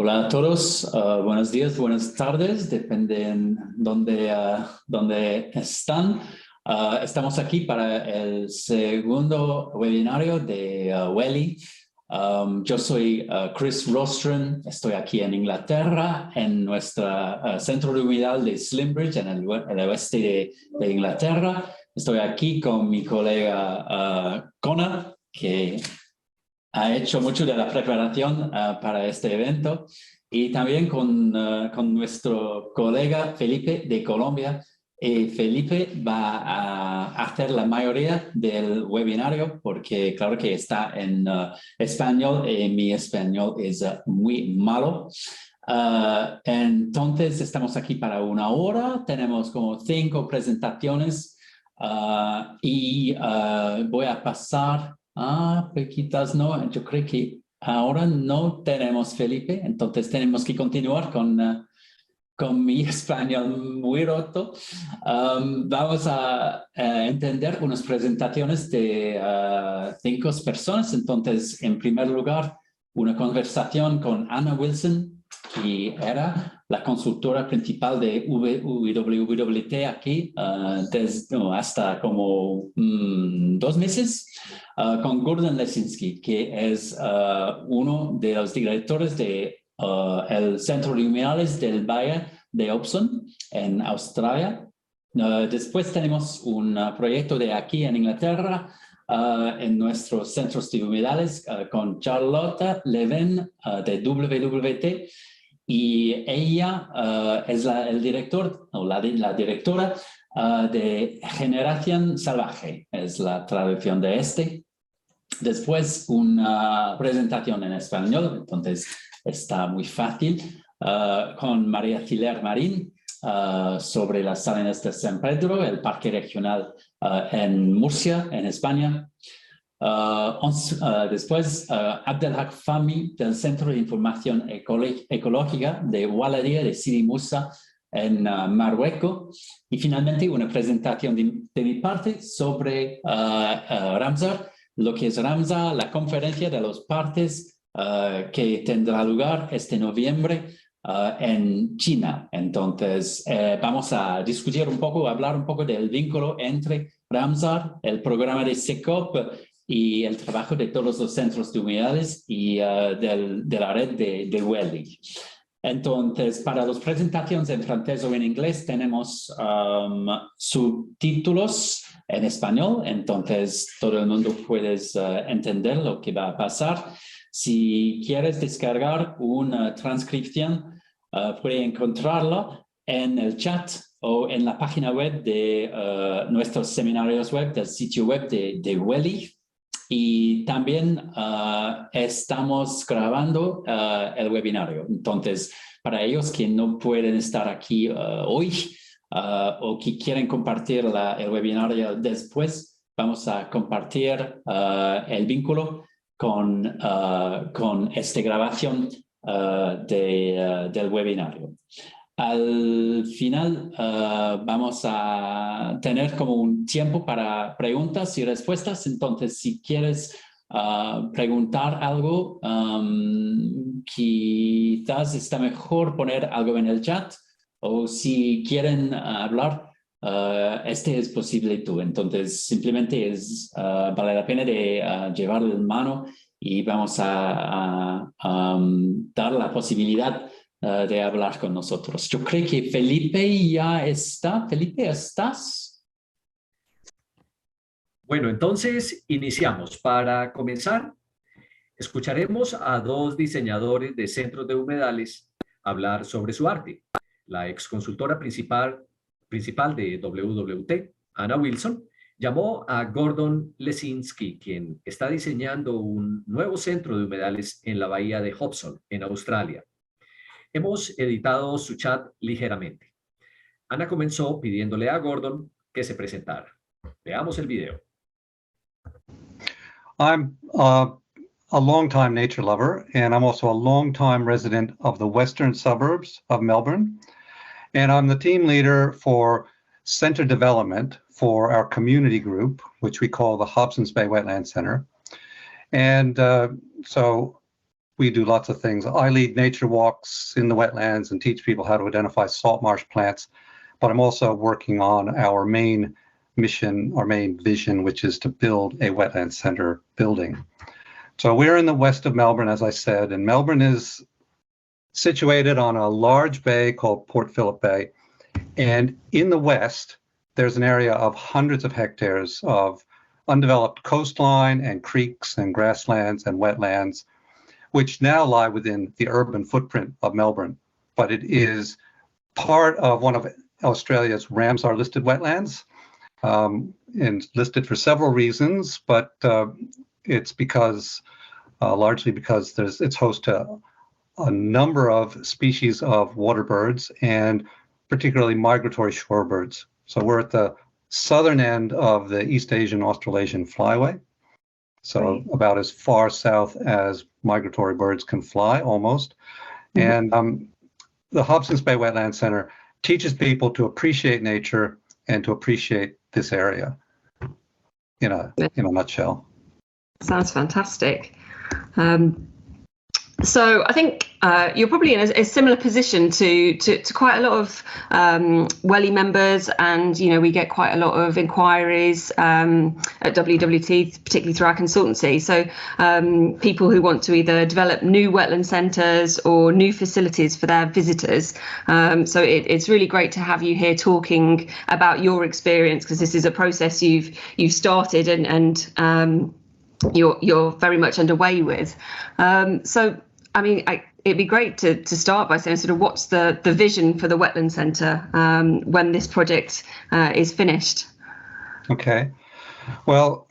Hola a todos, buenos días, buenas tardes, depende en dónde están. Estamos aquí para el segundo webinario de WLI. Yo soy Chris Rostron, estoy aquí en Inglaterra, en nuestro centro de humedal de Slimbridge, en el oeste de Inglaterra. Estoy aquí con mi colega Connor, que ha hecho mucho de la preparación para este evento, y también con nuestro colega Felipe de Colombia. Felipe va a hacer la mayoría del webinario porque claro que está en español y mi español es muy malo. Entonces estamos aquí para 1 hora, tenemos como 5 presentaciones y voy a pasar quizás no, yo creo que ahora no tenemos Felipe, entonces tenemos que continuar con mi español muy roto. Vamos a entender unas presentaciones de 5 personas. Entonces, en primer lugar, una conversación con Anna Wilson, que era la consultora principal de WWT aquí hasta como 2 meses, con Gordon Lescinsky, que es uno de los directores de el Centro de Humedales del Valle de Hobsons en Australia. Después tenemos un proyecto de aquí en Inglaterra, en nuestros centros de humedales, con Charlotte Levene de WWT, y ella es el director o la directora de Generación Salvaje, es la traducción de este. Después una presentación en español, entonces está muy fácil, con María Ciller Marín sobre las Salinas de San Pedro, el Parque regional en Murcia, en España. Después Abdelhak Fahmi del Centro de Información Ecológica de WLI de Moussa en Marruecos. Y finalmente una presentación de mi parte sobre Ramsar, lo que es Ramsar, la conferencia de los partes que tendrá lugar este noviembre en China. Entonces, vamos a discutir un poco, hablar un poco del vínculo entre Ramsar, el programa de COP y el trabajo de todos los centros de humedales y de la red de WLI. Entonces, para las presentaciones en francés o en inglés tenemos subtítulos en español, entonces todo el mundo puede entender lo que va a pasar. Si quieres descargar una transcripción, puedes encontrarla en el chat o en la página web de nuestros seminarios web, del sitio web de WLI. Y también estamos grabando el webinario. Entonces, para ellos que no pueden estar aquí hoy o que quieren compartir el webinario después, vamos a compartir el vínculo con esta grabación del webinario. Al final vamos a tener como un tiempo para preguntas y respuestas. Entonces, si quieres preguntar algo, quizás está mejor poner algo en el chat, o si quieren hablar, este es posible tú. Entonces, simplemente vale la pena de llevar la mano y vamos a dar la posibilidad de hablar con nosotros. Yo creo que Felipe ya está. Felipe, ¿estás? Bueno, entonces iniciamos. Para comenzar, escucharemos a 2 diseñadores de centros de humedales hablar sobre su arte. La ex consultora principal de WWT, Anna Wilson, llamó a Gordon Lescinsky, quien está diseñando un nuevo centro de humedales en la bahía de Hobsons, en Australia. Hemos editado su chat ligeramente. Ana comenzó pidiéndole a Gordon que se presentara. Veamos el video. I'm a long-time nature lover, and I'm also a long-time resident of the western suburbs of Melbourne. And I'm the team leader for center development for our community group, which we call the Hobsons Bay Wetland Center. And so we do lots of things. I lead nature walks in the wetlands and teach people how to identify salt marsh plants, but I'm also working on our main mission, our main vision, which is to build a wetland center building. So we're in the west of Melbourne, as I said, and Melbourne is situated on a large bay called Port Phillip Bay. And in the west, there's an area of hundreds of hectares of undeveloped coastline and creeks and grasslands and wetlands, which now lie within the urban footprint of Melbourne. But it is part of one of Australia's Ramsar listed wetlands, and listed for several reasons, but it's because, largely because it's host to a number of species of water birds and particularly migratory shorebirds. So we're at the southern end of the East Asian Australasian flyway. So about as far south as migratory birds can fly, almost. And the Hobsons Bay Wetland Center teaches people to appreciate nature and to appreciate this area in a nutshell. Sounds fantastic. So I think you're probably in a similar position to quite a lot of WLI members, and we get quite a lot of inquiries at WWT, particularly through our consultancy. So people who want to either develop new wetland centres or new facilities for their visitors. So it's really great to have you here talking about your experience, because this is a process you've started and you're very much underway with. So, I mean, it'd be great to start by saying sort of what's the vision for the Wetland Centre when this project is finished. Okay. Well,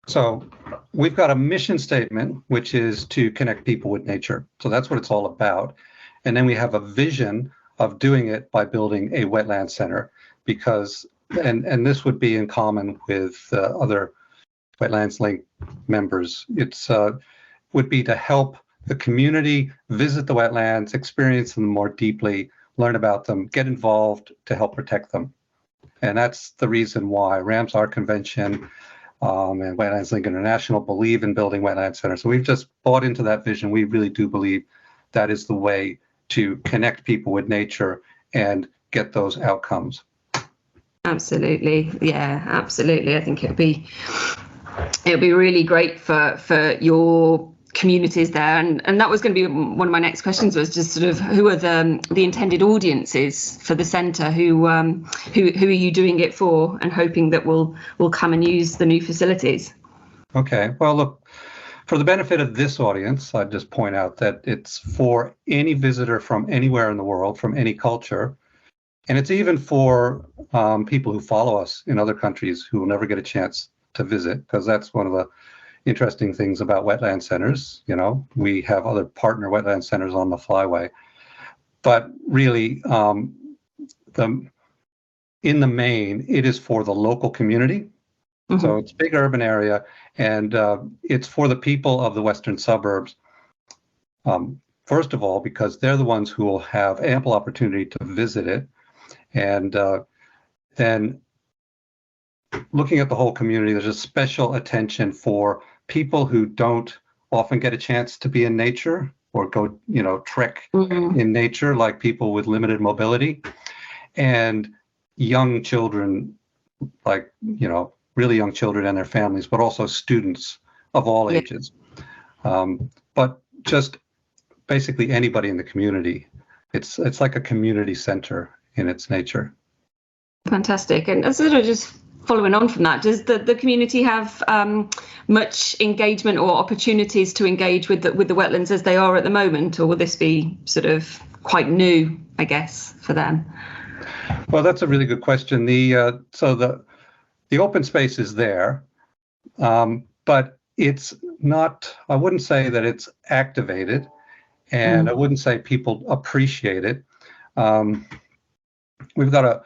so we've got a mission statement, which is to connect people with nature. So that's what it's all about. And then we have a vision of doing it by building a wetland center, because, and this would be in common with other Wetlands Link members. It's would be to help the community visit the wetlands, experience them more deeply, learn about them, get involved to help protect them. And that's the reason why Ramsar Convention and Wetlands Link International believe in building wetland centers. So we've just bought into that vision. We really do believe that is the way to connect people with nature and get those outcomes. Absolutely. Yeah, absolutely. I think it'd be really great for your communities there, and that was going to be one of my next questions, was just sort of who are the intended audiences for the centre, who are you doing it for and hoping that will come and use the new facilities? Okay, well, look, for the benefit of this audience, I'd just point out that it's for any visitor from anywhere in the world, from any culture, and it's even for people who follow us in other countries who will never get a chance to visit, because that's one of the interesting things about wetland centers. We have other partner wetland centers on the flyway, but really in the main, it is for the local community. So it's a big urban area, and it's for the people of the western suburbs. First of all, because they're the ones who will have ample opportunity to visit it, and then looking at the whole community, there's a special attention for people who don't often get a chance to be in nature or go, trek in nature, like people with limited mobility, and young children, like, really young children and their families, but also students of all ages. But just basically anybody in the community. It's like a community center in its nature. Fantastic. And sort of just following on from that, does the community have much engagement or opportunities to engage with the wetlands as they are at the moment, or will this be sort of quite new, I guess, for them? Well, that's a really good question. The open space is there, but it's not. I wouldn't say that it's activated, and I wouldn't say people appreciate it. We've got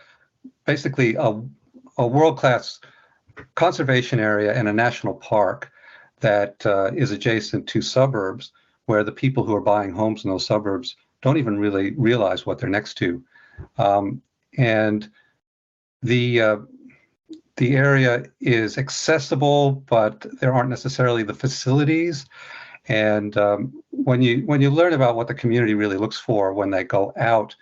basically a world-class conservation area and a national park that is adjacent to suburbs, where the people who are buying homes in those suburbs don't even really realize what they're next to. And the area is accessible, but there aren't necessarily the facilities. And when you learn about what the community really looks for when they go out,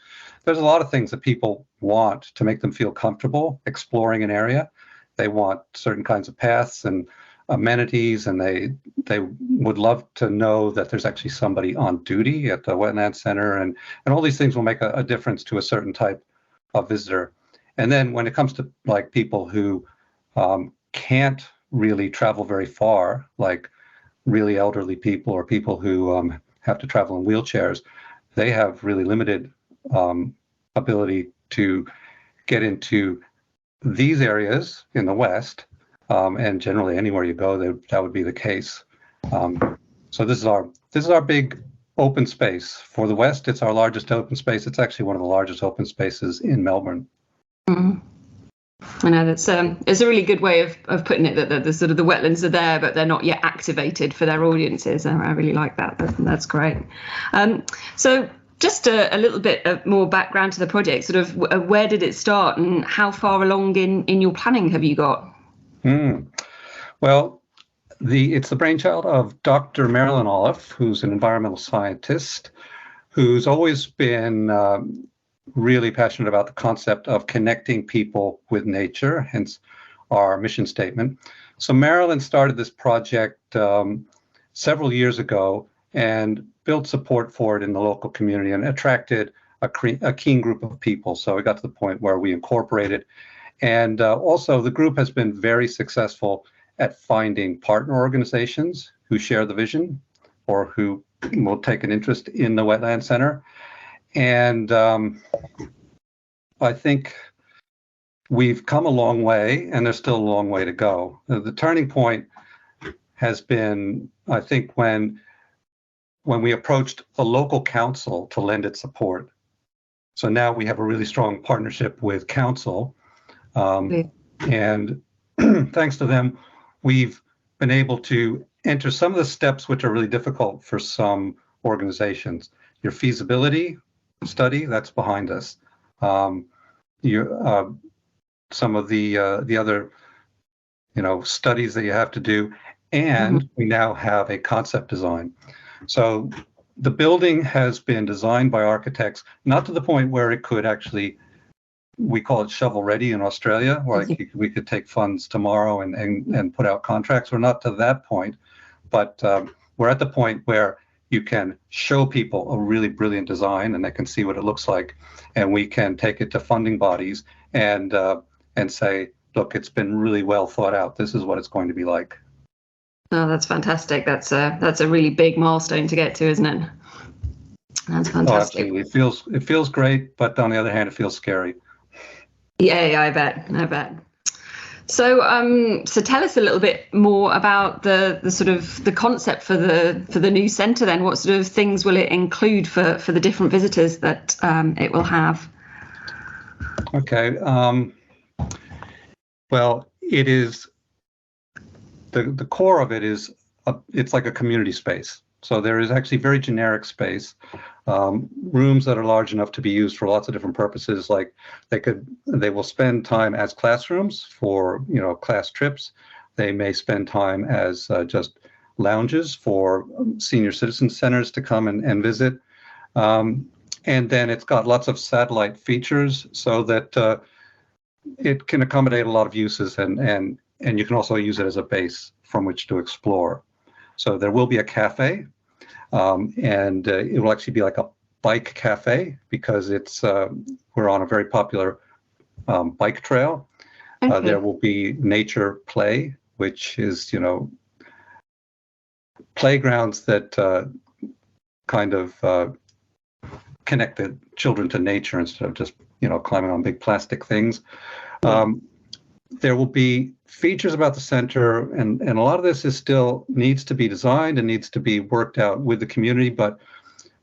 there's a lot of things that people want to make them feel comfortable exploring an area. They want certain kinds of paths and amenities, and they would love to know that there's actually somebody on duty at the wetland center, and all these things will make a difference to a certain type of visitor. And then when it comes to like people who can't really travel very far, like really elderly people or people who have to travel in wheelchairs, they have really limited ability to get into these areas in the West, and generally anywhere you go, that would be the case. So this is our big open space. For the West, it's our largest open space. It's actually one of the largest open spaces in Melbourne. Mm-hmm. I know it's a really good way of putting it, that the sort of the wetlands are there, but they're not yet activated for their audiences. I really like that. That's great. So just a little bit more background to the project. Sort of where did it start, and how far along in your planning have you got? Well, it's the brainchild of Dr. Marilyn Olive, who's an environmental scientist, who's always been really passionate about the concept of connecting people with nature, hence our mission statement. So Marilyn started this project several years ago and built support for it in the local community and attracted a keen group of people. So we got to the point where we incorporated. And also the group has been very successful at finding partner organizations who share the vision or who will take an interest in the Wetland Center. And I think we've come a long way, and there's still a long way to go. The turning point has been, I think, when we approached the local council to lend its support. So now we have a really strong partnership with council. And thanks to them, we've been able to enter some of the steps which are really difficult for some organizations. Your feasibility study, that's behind us. Some of the other, studies that you have to do, and we now have a concept design. So the building has been designed by architects, not to the point where it could actually, we call it shovel ready in Australia, where we could take funds tomorrow and put out contracts. We're not to that point, but we're at the point where you can show people a really brilliant design and they can see what it looks like, and we can take it to funding bodies and say, look, it's been really well thought out. This is what it's going to be like. Oh, that's fantastic. That's a really big milestone to get to, isn't it? That's fantastic. Oh, absolutely. It feels great, but on the other hand, it feels scary. Yeah, I bet. So, so tell us a little bit more about the sort of the concept for the new centre. Then, what sort of things will it include for the different visitors that it will have? Okay. Well, it is the core of it is it's like a community space. So there is actually very generic space, rooms that are large enough to be used for lots of different purposes. Like they will spend time as classrooms for class trips. They may spend time as just lounges for senior citizen centers to come and visit. And then it's got lots of satellite features so that it can accommodate a lot of uses, and you can also use it as a base from which to explore. So there will be a cafe, and it will actually be like a bike cafe because we're on a very popular bike trail. Okay. There will be nature play, which is playgrounds that kind of connect the children to nature instead of just climbing on big plastic things. There will be features about the center, and a lot of this needs to be designed and needs to be worked out with the community, but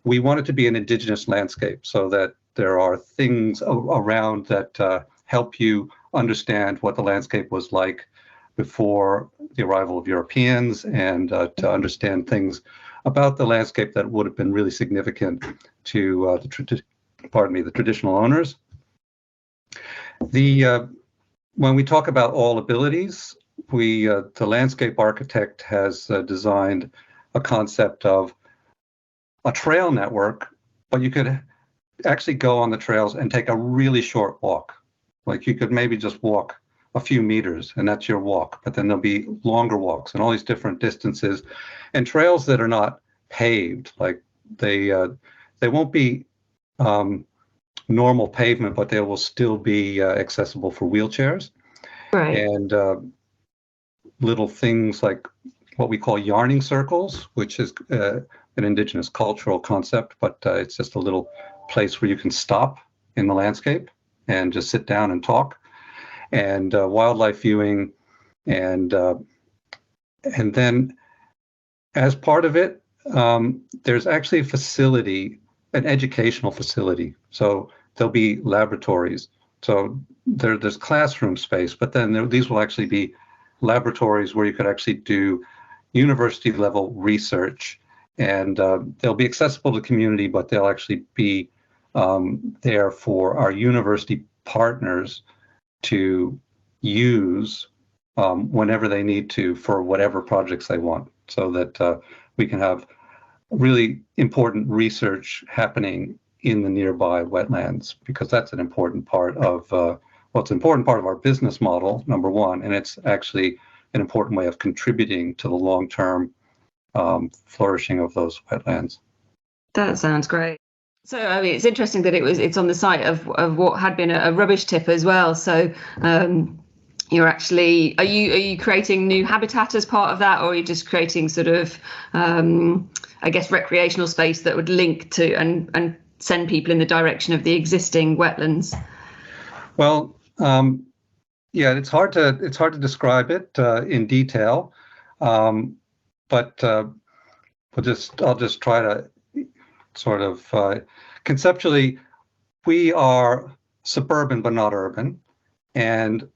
we want it to be an indigenous landscape so that there are things around that help you understand what the landscape was like before the arrival of Europeans, and to understand things about the landscape that would have been really significant to the traditional owners. When we talk about all abilities, the landscape architect has designed a concept of a trail network, but you could actually go on the trails and take a really short walk. Like you could maybe just walk a few meters and that's your walk, but then there'll be longer walks and all these different distances and trails that are not paved. Like they won't be normal pavement, but they will still be accessible for wheelchairs. Right. And little things like what we call yarning circles, which is an indigenous cultural concept, but it's just a little place where you can stop in the landscape and just sit down and talk, and wildlife viewing, and then as part of it, there's actually a facility, an educational facility. So there'll be laboratories. So there's classroom space, but then these will actually be laboratories where you could actually do university level research, and they'll be accessible to the community, but they'll actually be there for our university partners to use whenever they need to for whatever projects they want, so that we can have really important research happening in the nearby wetlands, because that's an important part of it's an important part of our business model, number one, and it's actually an important way of contributing to the long-term flourishing of those wetlands. That sounds great. So, I mean, it's interesting that it's on the site of what had been a rubbish tip as well. So, you're actually, are you creating new habitat as part of that, or are you just creating sort of, I guess, recreational space that would link to and send people in the direction of the existing wetlands? Well, yeah, it's hard to describe it in detail, but I'll just try to sort of conceptually, we are suburban but not urban, and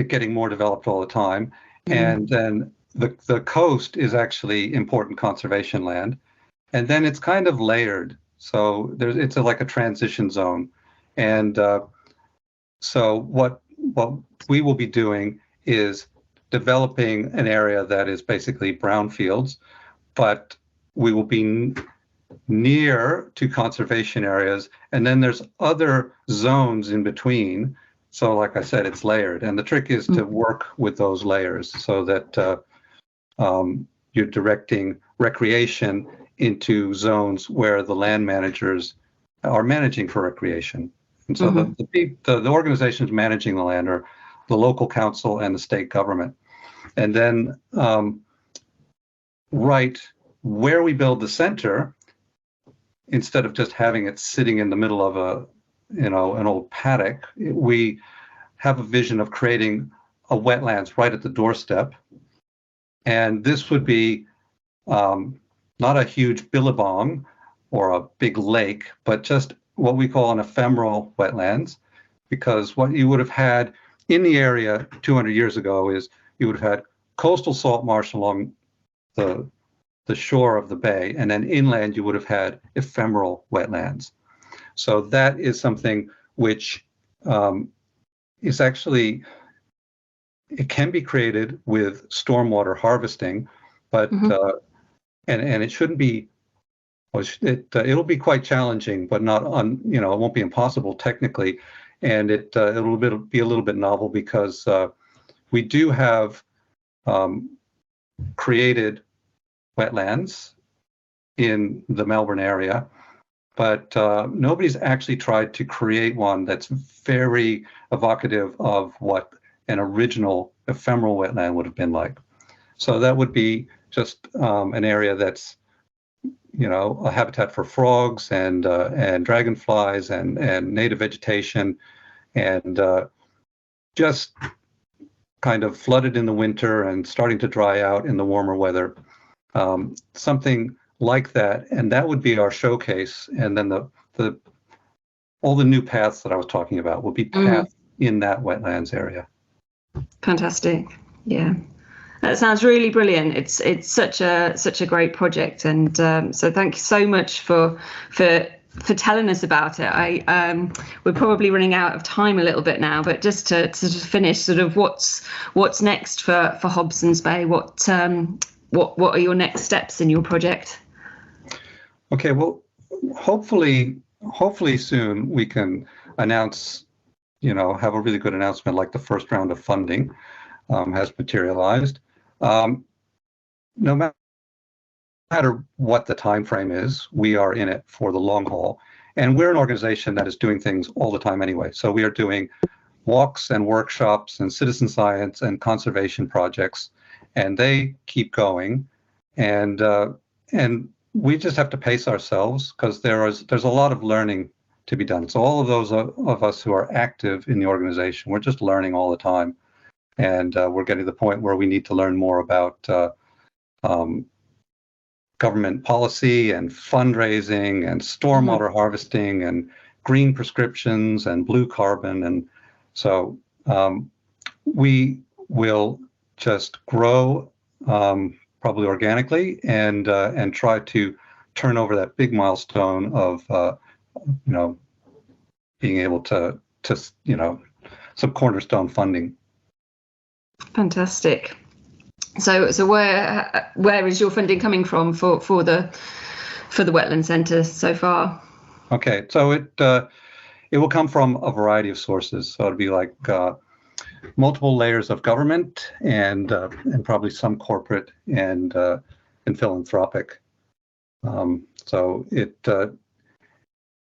getting more developed all the time. And then the coast is actually important conservation land, and then it's kind of layered. So it's like a transition zone, and so what we will be doing is developing an area that is basically brownfields, but we will be near to conservation areas, and then there's other zones in between. So like I said, it's layered, and the trick is to work with those layers so that you're directing recreation into zones where the land managers are managing for recreation. And so the organizations managing the land are the local council and the state government. And then right where we build the center, instead of just having it sitting in the middle of an old paddock, we have a vision of creating a wetlands right at the doorstep. And this would be not a huge billabong or a big lake, but just what we call an ephemeral wetlands, because what you would have had in the area 200 years ago is you would have had coastal salt marsh along the shore of the bay, and then inland you would have had ephemeral wetlands. So that is something which is actually, it can be created with stormwater harvesting, but and it shouldn't be. It'll be quite challenging, but not it won't be impossible technically, and it'll be a little bit novel, because we do have created wetlands in the Melbourne area, but nobody's actually tried to create one that's very evocative of what an original ephemeral wetland would have been like. So that would be just an area that's a habitat for frogs and dragonflies and native vegetation, and just kind of flooded in the winter and starting to dry out in the warmer weather. Something like that, and that would be our showcase. And then all the new paths that I was talking about will be paths in that wetlands area. Fantastic. Yeah. That sounds really brilliant. It's such a great project, and so thank you so much for telling us about it. We're probably running out of time a little bit now, but just to finish, sort of what's next for Hobsons Bay. what are your next steps in your project? Okay, well, hopefully soon we can announce, have a really good announcement, like the first round of funding has materialized. No matter what the time frame is, we are in it for the long haul. And we're an organization that is doing things all the time anyway. So we are doing walks and workshops and citizen science and conservation projects, and they keep going. And we just have to pace ourselves, because there's a lot of learning to be done. So all of those of us who are active in the organization, we're just learning all the time. And we're getting to the point where we need to learn more about government policy and fundraising and stormwater harvesting and green prescriptions and blue carbon. And so we will just grow probably organically and try to turn over that big milestone of being able to some cornerstone funding. Fantastic. So where is your funding coming from for the Wetland Centre so far? Okay, so it will come from a variety of sources. So it'll be like multiple layers of government and probably some corporate and philanthropic. So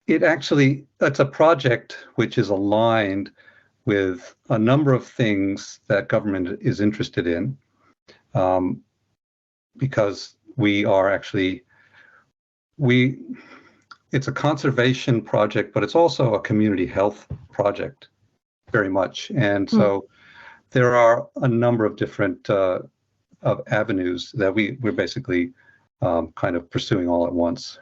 it's a project which is aligned with a number of things that government is interested in, because it's a conservation project, but it's also a community health project, very much. And so there are a number of different of avenues that we're basically kind of pursuing all at once.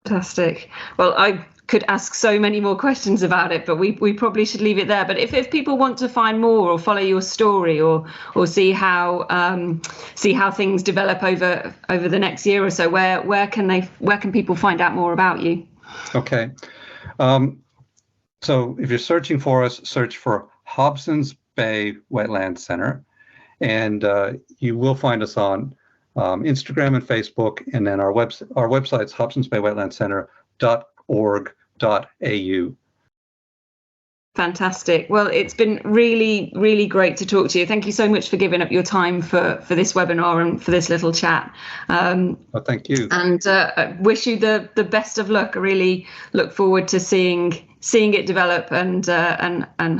Fantastic. Well, I could ask so many more questions about it, but we probably should leave it there. But if people want to find more or follow your story or see how things develop over the next year or so, where can people find out more about you? Okay. So if you're searching for us, search for Hobsons Bay Wetland Center, and you will find us on Instagram and Facebook, and then our website's hobsonsbaywetlandcenter.org.au. Fantastic. Well, it's been really, really great to talk to you. Thank you so much for giving up your time for this webinar and for this little chat. Well, thank you. And wish you the best of luck. I really look forward to seeing it develop and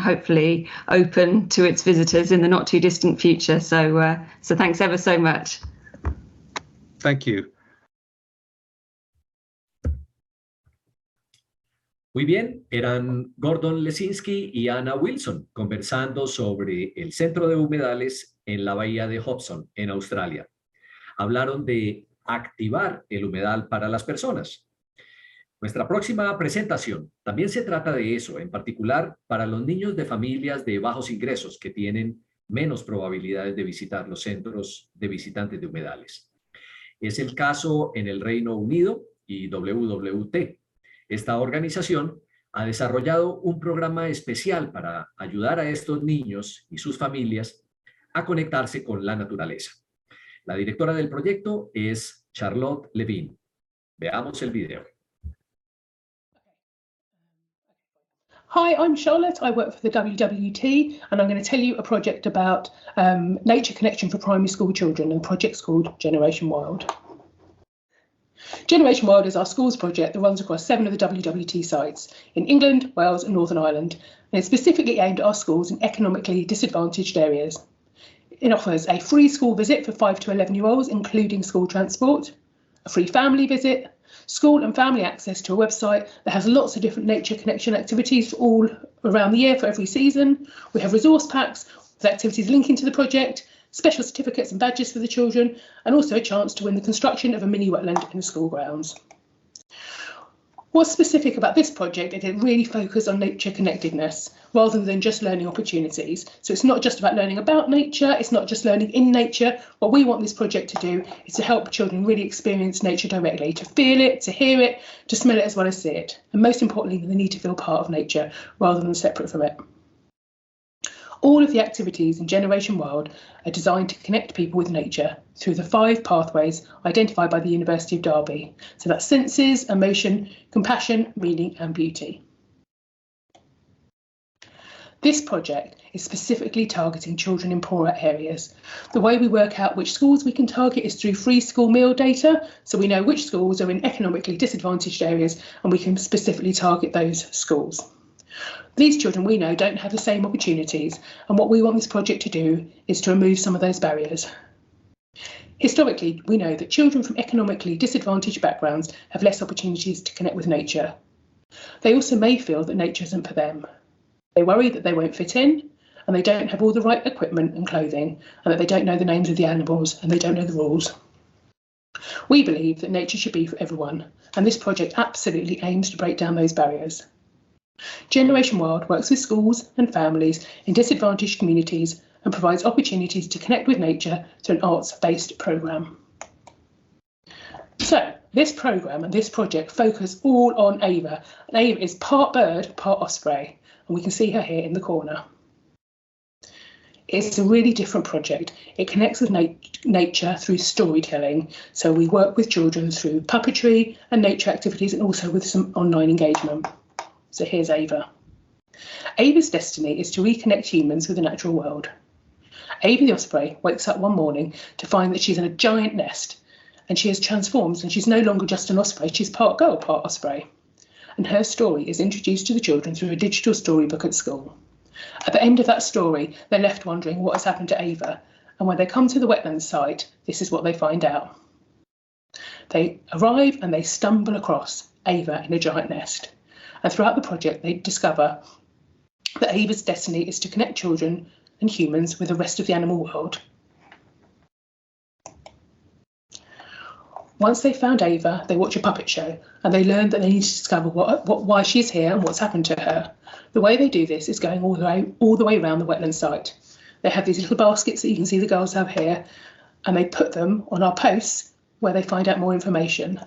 hopefully open to its visitors in the not too distant future. So thanks ever so much. Thank you. Muy bien, eran Gordon Lescinsky y Anna Wilson conversando sobre el Centro de Humedales en la bahía de Hobsons, en Australia. Hablaron de activar el humedal para las personas. Nuestra próxima presentación también se trata de eso, en particular para los niños de familias de bajos ingresos que tienen menos probabilidades de visitar los centros de visitantes de humedales. Es el caso en el Reino Unido y WWT. Esta organización ha desarrollado un programa especial para ayudar a estos niños y sus familias a conectarse con la naturaleza. La directora del proyecto es Charlotte Levene. Veamos el video. Hi, I'm Charlotte. I work for the WWT, and I'm going to tell you a project about nature connection for primary school children, and the project's called Generation Wild. Generation Wild is our schools project that runs across 7 of the WWT sites in England, Wales and Northern Ireland, and it's specifically aimed at our schools in economically disadvantaged areas. It offers a free school visit for 5 to 11-year-olds, including school transport, a free family visit, school and family access to a website that has lots of different nature connection activities all around the year for every season. We have resource packs with activities linking to the project, special certificates and badges for the children, and also a chance to win the construction of a mini wetland in the school grounds. What's specific about this project is it really focuses on nature connectedness rather than just learning opportunities. So it's not just about learning about nature, it's not just learning in nature. What we want this project to do is to help children really experience nature directly, to feel it, to hear it, to smell it as well as see it. And most importantly, they need to feel part of nature rather than separate from it. All of the activities in Generation Wild are designed to connect people with nature through the 5 pathways identified by the University of Derby. So that's senses, emotion, compassion, meaning and beauty. This project is specifically targeting children in poorer areas. The way we work out which schools we can target is through free school meal data, so we know which schools are in economically disadvantaged areas and we can specifically target those schools. These children we know don't have the same opportunities, and what we want this project to do is to remove some of those barriers. Historically, we know that children from economically disadvantaged backgrounds have less opportunities to connect with nature. They also may feel that nature isn't for them. They worry that they won't fit in, and they don't have all the right equipment and clothing, and that they don't know the names of the animals and they don't know the rules. We believe that nature should be for everyone, and this project absolutely aims to break down those barriers. Generation Wild works with schools and families in disadvantaged communities and provides opportunities to connect with nature through an arts-based programme. So, this programme and this project focus all on Ava, and Ava is part bird, part osprey. And we can see her here in the corner. It's a really different project. It connects with nature through storytelling. So we work with children through puppetry and nature activities and also with some online engagement. So here's Ava. Ava's destiny is to reconnect humans with the natural world. Ava the osprey wakes up one morning to find that she's in a giant nest and she has transformed and she's no longer just an osprey, she's part girl, part osprey. And her story is introduced to the children through a digital storybook at school. At the end of that story, they're left wondering what has happened to Ava, and when they come to the wetlands site, this is what they find out. They arrive and they stumble across Ava in a giant nest, and throughout the project they discover that Ava's destiny is to connect children and humans with the rest of the animal world. Once they found Ava, they watch a puppet show and they learn that they need to discover why she's here and what's happened to her. The way they do this is going all the way around the wetland site. They have these little baskets that you can see the girls have here, and they put them on our posts where they find out more information.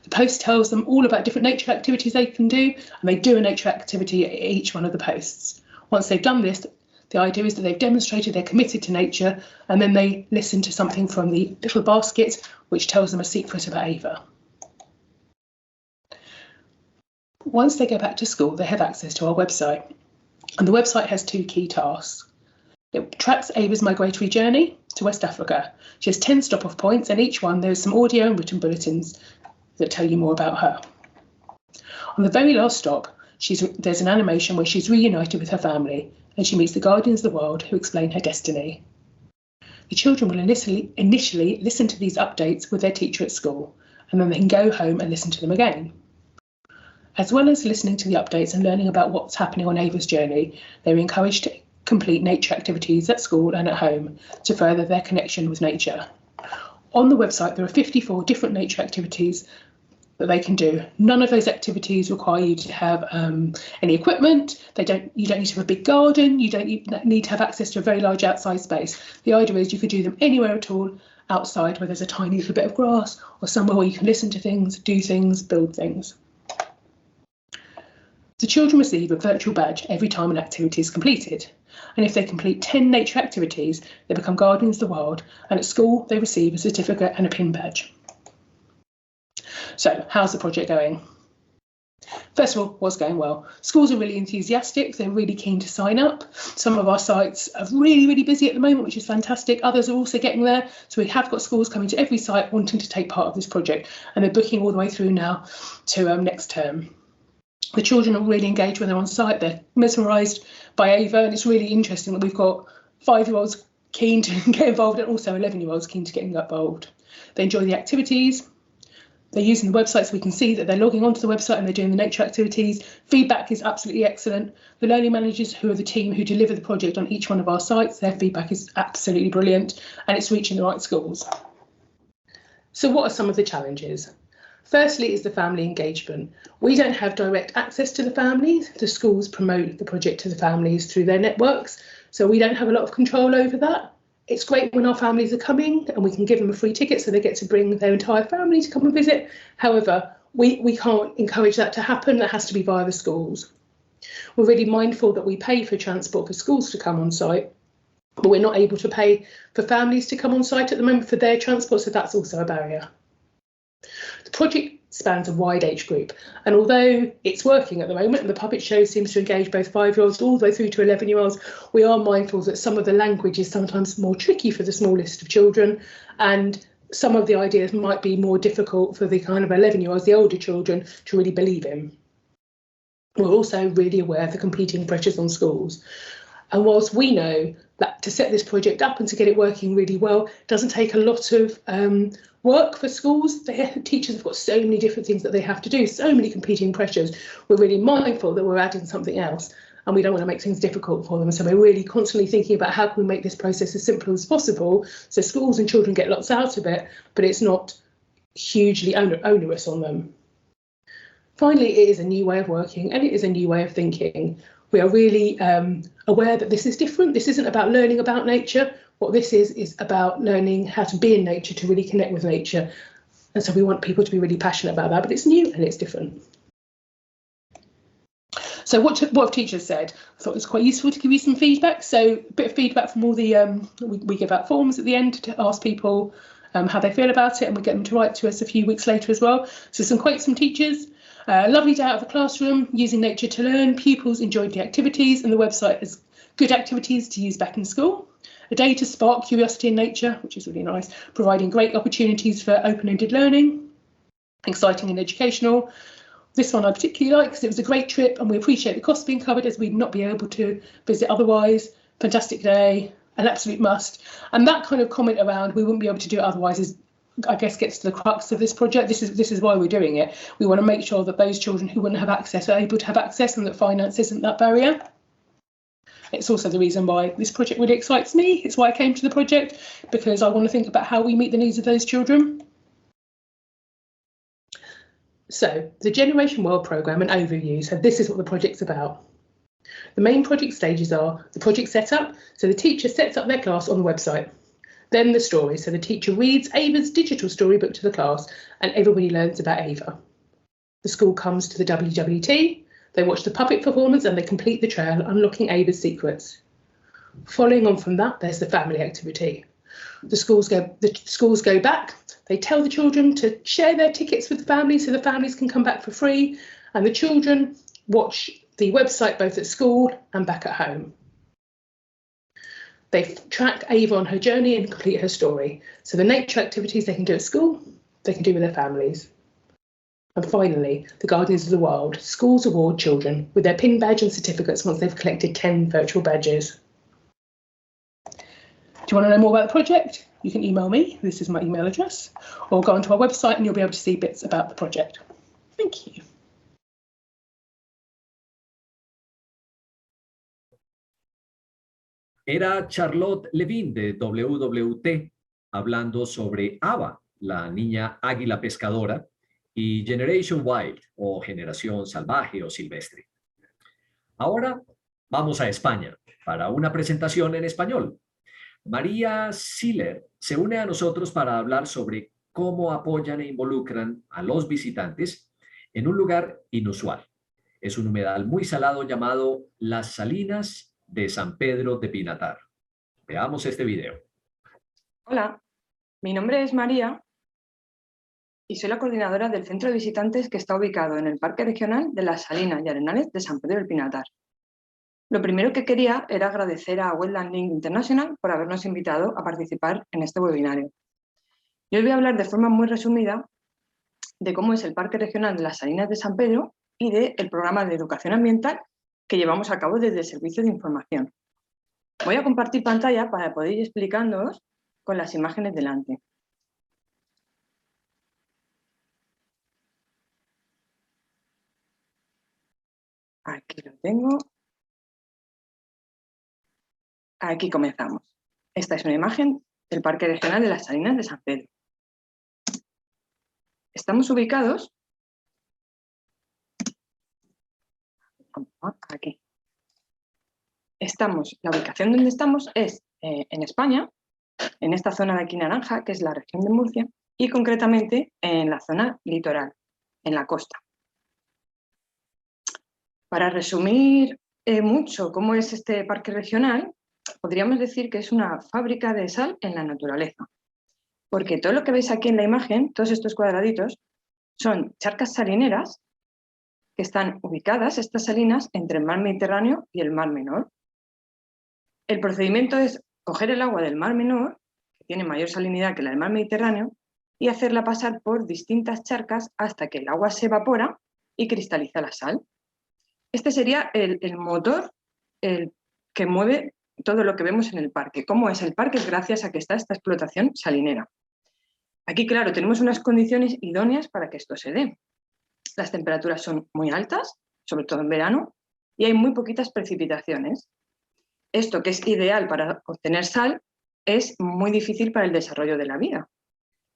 The post tells them all about different nature activities they can do, and they do a nature activity at each one of the posts. Once they've done this, the idea is that they've demonstrated they're committed to nature, and then they listen to something from the little basket which tells them a secret about Ava. Once they go back to school, they have access to our website, and the website has 2 key tasks. It tracks Ava's migratory journey to West Africa. She has 10 stop-off points, and each one there's some audio and written bulletins that tell you more about her. On the very last stop, there's an animation where she's reunited with her family, and she meets the guardians of the world who explain her destiny. The children will initially listen to these updates with their teacher at school, and then they can go home and listen to them again. As well as listening to the updates and learning about what's happening on Ava's journey, they're encouraged to complete nature activities at school and at home to further their connection with nature. On the website, there are 54 different nature activities that they can do. None of those activities require you to have any equipment. You don't need to have a big garden. You don't need to have access to a very large outside space. The idea is you could do them anywhere at all outside where there's a tiny little bit of grass or somewhere where you can listen to things, do things, build things. The children receive a virtual badge every time an activity is completed. And if they complete 10 nature activities, they become guardians of the wild, and at school they receive a certificate and a pin badge. So, how's the project going? First of all, what's going well? Schools are really enthusiastic, they're really keen to sign up. Some of our sites are really, really busy at the moment, which is fantastic. Others are also getting there. So we have got schools coming to every site wanting to take part of this project, and they're booking all the way through now to next term. The children are really engaged when they're on site. They're mesmerised by Ava, and it's really interesting that we've got 5-year-olds keen to get involved and also 11-year-olds keen to get involved. They enjoy the activities. They're using the website, so we can see that they're logging onto the website and they're doing the nature activities. Feedback is absolutely excellent. The learning managers, who are the team who deliver the project on each one of our sites, their feedback is absolutely brilliant, and it's reaching the right schools. So what are some of the challenges? Firstly is the family engagement. We don't have direct access to the families. The schools promote the project to the families through their networks, so we don't have a lot of control over that. It's great when our families are coming and we can give them a free ticket so they get to bring their entire family to come and visit. However, we can't encourage that to happen. That has to be via the schools. We're really mindful that we pay for transport for schools to come on site, but we're not able to pay for families to come on site at the moment for their transport, so that's also a barrier. The project spans a wide age group, and although it's working at the moment and the puppet show seems to engage both 5-year-olds all the way through to 11-year-olds, we are mindful that some of the language is sometimes more tricky for the smallest of children, and some of the ideas might be more difficult for the kind of 11-year-olds, the older children, to really believe in. We're also really aware of the competing pressures on schools. And whilst we know that to set this project up and to get it working really well doesn't take a lot of work for schools, the teachers have got so many different things that they have to do, so many competing pressures. We're really mindful that we're adding something else and we don't want to make things difficult for them. So we're really constantly thinking about how can we make this process as simple as possible so schools and children get lots out of it, but it's not hugely onerous on them. Finally, it is a new way of working and it is a new way of thinking. We are really aware that this is different. This isn't about learning about nature. What this is about learning how to be in nature, to really connect with nature. And so we want people to be really passionate about that, but it's new and it's different. So what have teachers said? I thought it was quite useful to give you some feedback. So a bit of feedback from all the, we give out forms at the end to ask people how they feel about it, and we get them to write to us a few weeks later as well. So some quotes from teachers. Lovely day out of the classroom, using nature to learn. Pupils enjoyed the activities and the website has good activities to use back in school. A day to spark curiosity in nature, which is really nice, providing great opportunities for open-ended learning. Exciting and educational. This one I particularly like because it was a great trip and we appreciate the cost being covered as we'd not be able to visit otherwise. Fantastic day, an absolute must. And that kind of comment around we wouldn't be able to do it otherwise is, I guess, gets to the crux of this project. This is why we're doing it. We want to make sure that those children who wouldn't have access are able to have access and that finance isn't that barrier. It's also the reason why this project really excites me. It's why I came to the project, because I want to think about how we meet the needs of those children. So the Generation World programme and overview. So this is what the project's about. The main project stages are the project setup. So the teacher sets up their class on the website. Then the story. So the teacher reads Ava's digital storybook to the class and everybody learns about Ava. The school comes to the WWT. They watch the puppet performance and they complete the trail, unlocking Ava's secrets. Following on from that, there's the family activity. The schools go back. They tell the children to share their tickets with the families so the families can come back for free. And the children watch the website both at school and back at home. They track Ava on her journey and complete her story. So the nature activities they can do at school, they can do with their families. And finally, the Guardians of the Wild. Schools award children with their pin badge and certificates once they've collected 10 virtual badges. Do you want to know more about the project? You can email me, this is my email address, or go onto our website and you'll be able to see bits about the project. Thank you. Era Charlotte Levene de WWT hablando sobre Ava, la niña águila pescadora, y Generation Wild, o generación salvaje o silvestre. Ahora vamos a España para una presentación en español. María Ciller se une a nosotros para hablar sobre cómo apoyan e involucran a los visitantes en un lugar inusual. Es un humedal muy salado llamado Las Salinas de San Pedro de Pinatar. Veamos este video. Hola, mi nombre es María y soy la coordinadora del centro de visitantes que está ubicado en el Parque Regional de Las Salinas y Arenales de San Pedro del Pinatar. Lo primero que quería era agradecer a WLI International por habernos invitado a participar en este webinario. Yo os voy a hablar de forma muy resumida de cómo es el Parque Regional de Las Salinas de San Pedro y del programa de educación ambiental que llevamos a cabo desde el Servicio de Información. Voy a compartir pantalla para poder ir explicándoos con las imágenes delante. Aquí lo tengo. Aquí comenzamos. Esta es una imagen del Parque Regional de Las Salinas de San Pedro. Estamos ubicados aquí. La ubicación donde estamos es en España, en esta zona de aquí naranja, que es la región de Murcia, y concretamente en la zona litoral, en la costa. Para resumir mucho cómo es este parque regional, podríamos decir que es una fábrica de sal en la naturaleza. Porque todo lo que veis aquí en la imagen, todos estos cuadraditos, son charcas salineras que están ubicadas, estas salinas, entre el mar Mediterráneo y el mar Menor. El procedimiento es coger el agua del mar Menor, que tiene mayor salinidad que la del mar Mediterráneo, y hacerla pasar por distintas charcas hasta que el agua se evapora y cristaliza la sal. Este sería el motor que mueve todo lo que vemos en el parque. ¿Cómo es el parque? Gracias a que está esta explotación salinera. Aquí, claro, tenemos unas condiciones idóneas para que esto se dé. Las temperaturas son muy altas, sobre todo en verano, y hay muy poquitas precipitaciones. Esto, que es ideal para obtener sal, es muy difícil para el desarrollo de la vida,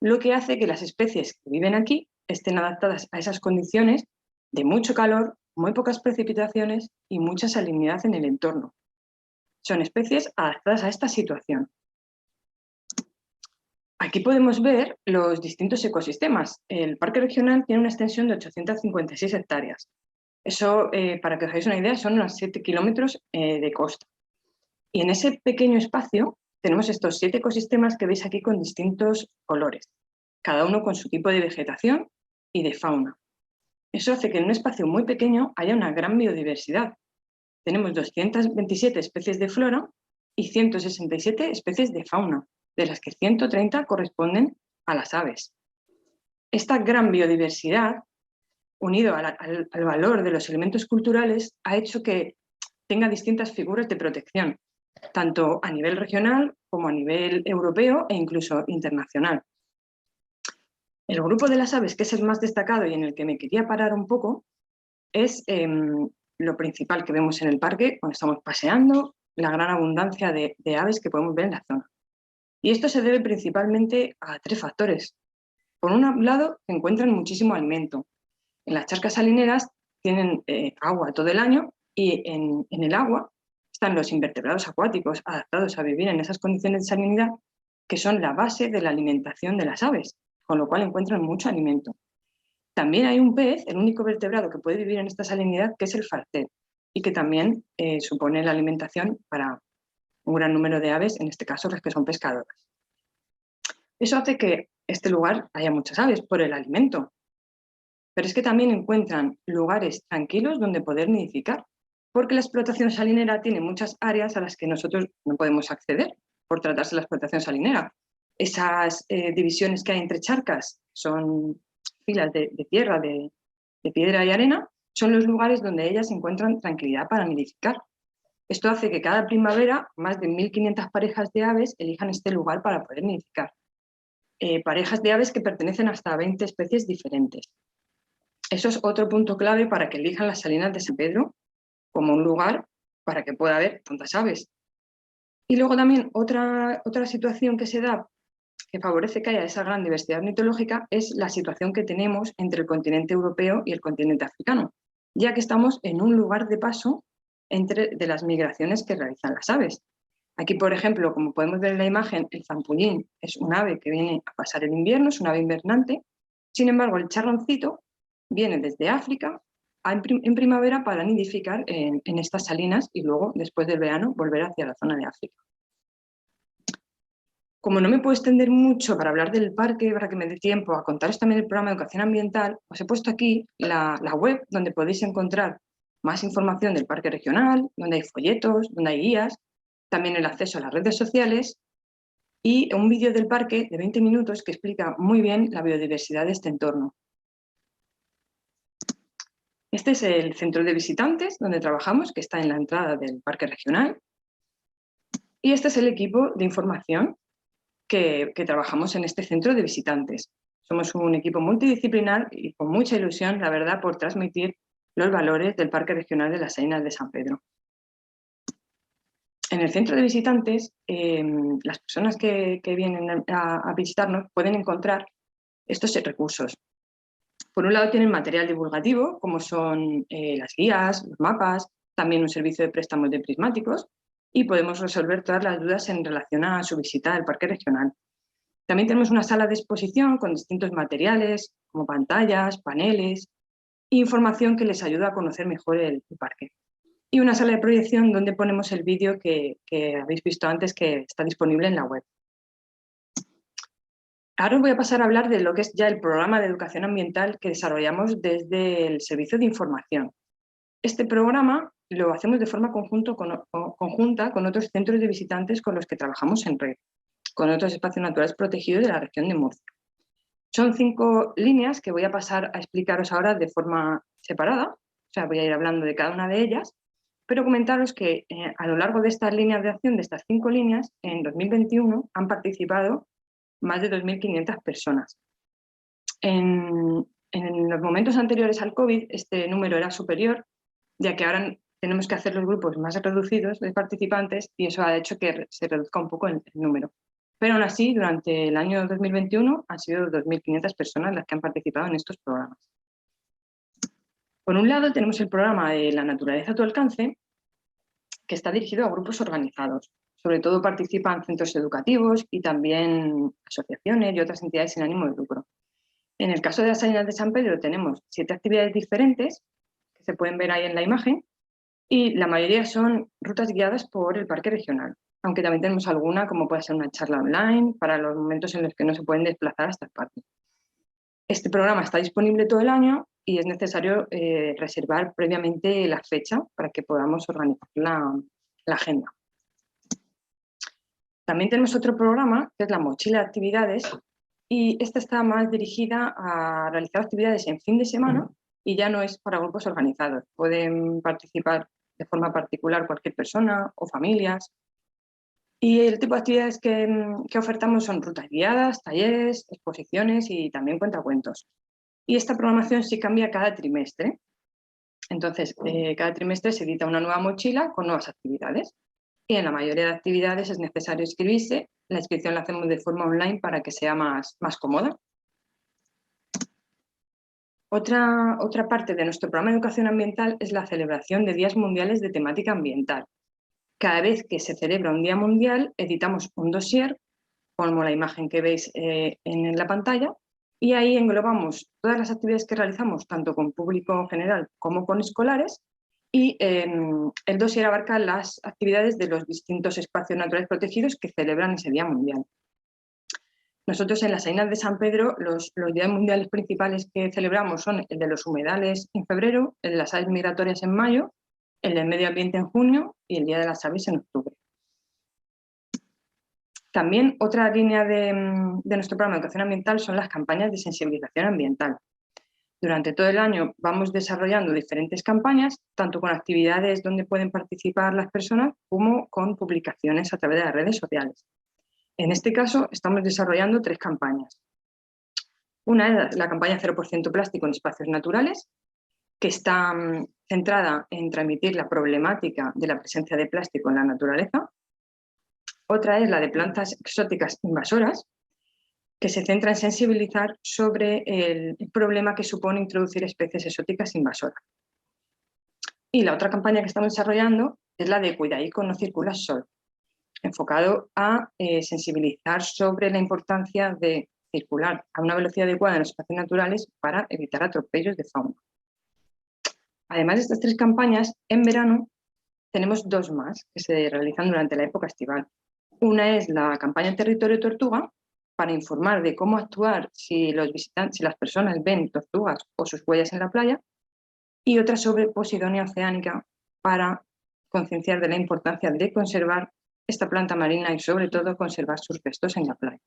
lo que hace que las especies que viven aquí estén adaptadas a esas condiciones de mucho calor, muy pocas precipitaciones y mucha salinidad en el entorno. Son especies adaptadas a esta situación. Aquí podemos ver los distintos ecosistemas. El parque regional tiene una extensión de 856 hectáreas. Eso, para que os hagáis una idea, son unos 7 kilómetros de costa. Y en ese pequeño espacio tenemos estos 7 ecosistemas que veis aquí con distintos colores, cada uno con su tipo de vegetación y de fauna. Eso hace que en un espacio muy pequeño haya una gran biodiversidad. Tenemos 227 especies de flora y 167 especies de fauna, de las que 130 corresponden a las aves. Esta gran biodiversidad, unido al valor de los elementos culturales, ha hecho que tenga distintas figuras de protección, tanto a nivel regional como a nivel europeo e incluso internacional. El grupo de las aves, que es el más destacado y en el que me quería parar un poco, es lo principal que vemos en el parque cuando estamos paseando, la gran abundancia de aves que podemos ver en la zona. Y esto se debe principalmente a 3 factores. Por un lado, se encuentran muchísimo alimento. En las charcas salineras tienen agua todo el año y en el agua están los invertebrados acuáticos adaptados a vivir en esas condiciones de salinidad que son la base de la alimentación de las aves, con lo cual encuentran mucho alimento. También hay un pez, el único vertebrado que puede vivir en esta salinidad, que es el farcet, y que también supone la alimentación para un gran número de aves, en este caso las que son pescadoras. Eso hace que este lugar haya muchas aves por el alimento, pero es que también encuentran lugares tranquilos donde poder nidificar, porque la explotación salinera tiene muchas áreas a las que nosotros no podemos acceder por tratarse de la explotación salinera. Esas divisiones que hay entre charcas son filas de tierra, de piedra y arena, son los lugares donde ellas encuentran tranquilidad para nidificar. Esto hace que cada primavera más de 1.500 parejas de aves elijan este lugar para poder nidificar. Parejas de aves que pertenecen hasta a 20 especies diferentes. Eso es otro punto clave para que elijan las Salinas de San Pedro como un lugar para que pueda haber tantas aves. Y luego también otra situación que se da que favorece que haya esa gran diversidad mitológica es la situación que tenemos entre el continente europeo y el continente africano, ya que estamos en un lugar de paso de las migraciones que realizan las aves. Aquí, por ejemplo, como podemos ver en la imagen, el zampullín es un ave que viene a pasar el invierno, es un ave invernante. Sin embargo, el charroncito viene desde África en primavera para nidificar en estas salinas y luego, después del verano, volver hacia la zona de África. Como no me puedo extender mucho para hablar del parque, para que me dé tiempo a contaros también el programa de educación ambiental, os he puesto aquí la web donde podéis encontrar más información del parque regional, donde hay folletos, donde hay guías, también el acceso a las redes sociales y un vídeo del parque de 20 minutos que explica muy bien la biodiversidad de este entorno. Este es el centro de visitantes donde trabajamos, que está en la entrada del parque regional. Y este es el equipo de información que trabajamos en este centro de visitantes. Somos un equipo multidisciplinar y con mucha ilusión, la verdad, por transmitir los valores del Parque Regional de las Salinas de San Pedro. En el centro de visitantes, las personas que vienen a visitarnos pueden encontrar estos recursos. Por un lado tienen material divulgativo, como son las guías, los mapas, también un servicio de préstamos de prismáticos, y podemos resolver todas las dudas en relación a su visita al parque regional. También tenemos una sala de exposición con distintos materiales, como pantallas, paneles, e información que les ayuda a conocer mejor el parque. Y una sala de proyección donde ponemos el vídeo que habéis visto antes, que está disponible en la web. Ahora os voy a pasar a hablar de lo que es ya el programa de educación ambiental que desarrollamos desde el Servicio de Información. Este programa lo hacemos de forma conjunta con otros centros de visitantes con los que trabajamos en red, con otros espacios naturales protegidos de la región de Murcia. Son 5 líneas que voy a pasar a explicaros ahora de forma separada, o sea, voy a ir hablando de cada una de ellas, pero comentaros que a lo largo de estas líneas de acción, de estas 5 líneas, en 2021 han participado más de 2.500 personas. En los momentos anteriores al COVID este número era superior, ya que ahora tenemos que hacer los grupos más reducidos de participantes y eso ha hecho que se reduzca un poco el número. Pero aún así, durante el año 2021 han sido 2.500 personas las que han participado en estos programas. Por un lado tenemos el programa de La naturaleza a tu alcance, que está dirigido a grupos organizados. Sobre todo participan centros educativos y también asociaciones y otras entidades sin ánimo de lucro. En el caso de las Salinas de San Pedro tenemos 7 actividades diferentes, que se pueden ver ahí en la imagen, y la mayoría son rutas guiadas por el Parque Regional, aunque también tenemos alguna, como puede ser una charla online, para los momentos en los que no se pueden desplazar hasta el parque. Este programa está disponible todo el año y es necesario reservar previamente la fecha para que podamos organizar la agenda. También tenemos otro programa, que es la mochila de actividades, y esta está más dirigida a realizar actividades en fin de semana y ya no es para grupos organizados. Pueden participar de forma particular cualquier persona o familias. Y el tipo de actividades que ofertamos son rutas guiadas, talleres, exposiciones y también cuentacuentos. Y esta programación sí cambia cada trimestre. Entonces, cada trimestre se edita una nueva mochila con nuevas actividades. Y en la mayoría de actividades es necesario inscribirse. La inscripción la hacemos de forma online para que sea más cómoda. Otra parte de nuestro programa de educación ambiental es la celebración de días mundiales de temática ambiental. Cada vez que se celebra un día mundial, editamos un dossier, como la imagen que veis en la pantalla, y ahí englobamos todas las actividades que realizamos, tanto con público general como con escolares, y el dossier abarca las actividades de los distintos espacios naturales protegidos que celebran ese Día Mundial. Nosotros en las Salinas de San Pedro, los días mundiales principales que celebramos son el de los humedales en febrero, el de las aves migratorias en mayo, el del medio ambiente en junio y el Día de las Aves en octubre. También otra línea de nuestro programa de educación ambiental son las campañas de sensibilización ambiental. Durante todo el año vamos desarrollando diferentes campañas, tanto con actividades donde pueden participar las personas como con publicaciones a través de las redes sociales. En este caso estamos desarrollando 3 campañas. Una es la campaña 0% plástico en espacios naturales, que está centrada en transmitir la problemática de la presencia de plástico en la naturaleza. Otra es la de plantas exóticas invasoras, que se centra en sensibilizar sobre el problema que supone introducir especies exóticas invasoras. Y la otra campaña que estamos desarrollando es la de Cuidaico no circulas sol, enfocado a sensibilizar sobre la importancia de circular a una velocidad adecuada en los espacios naturales para evitar atropellos de fauna. Además de estas 3 campañas, en verano tenemos 2 más que se realizan durante la época estival. Una es la campaña Territorio Tortuga, para informar de cómo actuar si las personas ven tortugas o sus huellas en la playa, y otra sobre Posidonia oceanica, para concienciar de la importancia de conservar esta planta marina y sobre todo conservar sus restos en la playa.